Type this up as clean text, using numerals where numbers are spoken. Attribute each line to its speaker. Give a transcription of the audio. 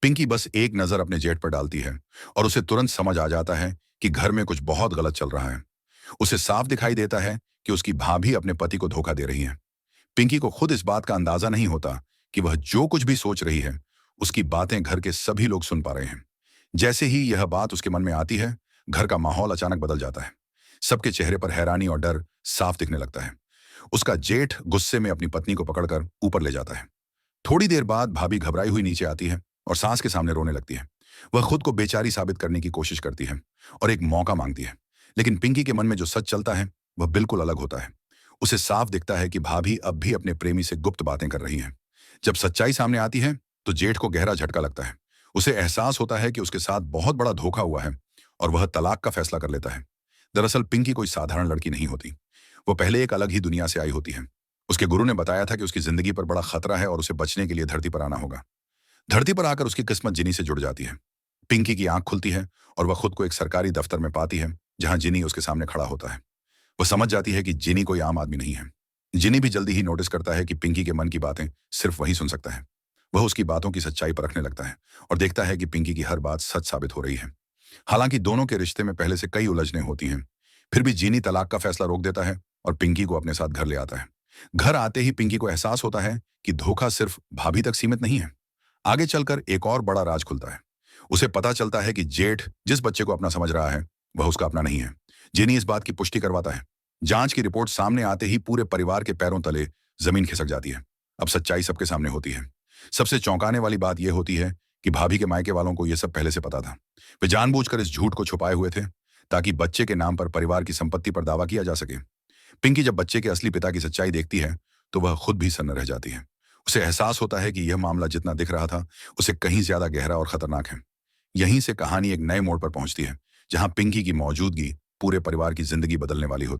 Speaker 1: पिंकी बस एक नजर अपने जेठ पर डालती है और उसे तुरंत समझ आ जाता है कि घर में कुछ बहुत गलत चल रहा है। उसे साफ दिखाई देता है कि उसकी भाभी अपने पति को धोखा दे रही है। पिंकी को खुद इस बात का अंदाजा नहीं होता कि वह जो कुछ भी सोच रही है, उसकी बातें घर के सभी लोग सुन पा रहे हैं। जैसे ही यह बात उसके मन में आती है, घर का माहौल अचानक बदल जाता है। सबके चेहरे पर हैरानी और डर साफ दिखने लगता है। उसका जेठ गुस्से में अपनी पत्नी को पकड़कर ऊपर ले जाता है। थोड़ी देर बाद भाभी घबराई हुई नीचे आती है और सास के सामने रोने लगती है। वह खुद को बेचारी साबित करने की कोशिश करती है और एक मौका मांगती है। लेकिन पिंकी के मन में जो सच चलता है वह बिल्कुल अलग होता है। उसे साफ दिखता है कि भाभी अब भी अपने प्रेमी से गुप्त बातें कर रही हैं। जब सच्चाई सामने आती है तो जेठ को गहरा झटका लगता है। उसे एहसास होता है कि उसके साथ बहुत बड़ा धोखा हुआ है और वह तलाक का फैसला कर लेता है। दरअसल पिंकी कोई साधारण लड़की नहीं होती। वो पहले एक अलग ही दुनिया से आई होती है। उसके गुरु ने बताया था कि उसकी जिंदगी पर बड़ा खतरा है और उसे बचने के लिए धरती पर आना होगा। धरती पर आकर उसकी किस्मत जिनी से जुड़ जाती है। पिंकी की आंख खुलती है और वह खुद को एक सरकारी दफ्तर में पाती है, जहां जिनी उसके सामने खड़ा होता है। वह समझ जाती है कि जिनी कोई आम आदमी नहीं है। जिनी भी जल्दी ही नोटिस करता है कि पिंकी के मन की बातें सिर्फ वही सुन सकता है। वह उसकी बातों की सच्चाई परखने लगता है और देखता है कि पिंकी की हर बात सच साबित हो रही है। हालांकि दोनों के रिश्ते में पहले से कई उलझनें होती हैं, फिर भी जिनी तलाक का फैसला रोक देता है और पिंकी को अपने साथ घर ले आता है। घर आते ही पिंकी को एहसास होता है कि धोखा सिर्फ भाभी तक सीमित नहीं है। आगे चलकर एक और बड़ा राज खुलता है। उसे पता चलता है कि जेठ जिस बच्चे को अपना समझ रहा है वह उसका अपना नहीं है। जिनी इस बात की पुष्टि करवाता है। जांच की रिपोर्ट सामने आते ही पूरे परिवार के पैरों तले जमीन खिसक जाती है। अब सच्चाई सबके सामने होती है। सबसे चौंकाने वाली बात यह होती है कि भाभी के मायके वालों को यह सब पहले से पता था। वे जानबूझकर इस झूठ को छुपाए हुए थे ताकि बच्चे के नाम पर परिवार की संपत्ति पर दावा किया जा सके। पिंकी जब बच्चे के असली पिता की सच्चाई देखती है तो वह खुद भी सन्न रह जाती है। उसे एहसास होता है कि यह मामला जितना दिख रहा था उसे कहीं ज्यादा गहरा और खतरनाक है। यहीं से कहानी एक नए मोड़ पर पहुंचती है, जहां पिंकी की मौजूदगी पूरे परिवार की जिंदगी बदलने वाली होती है।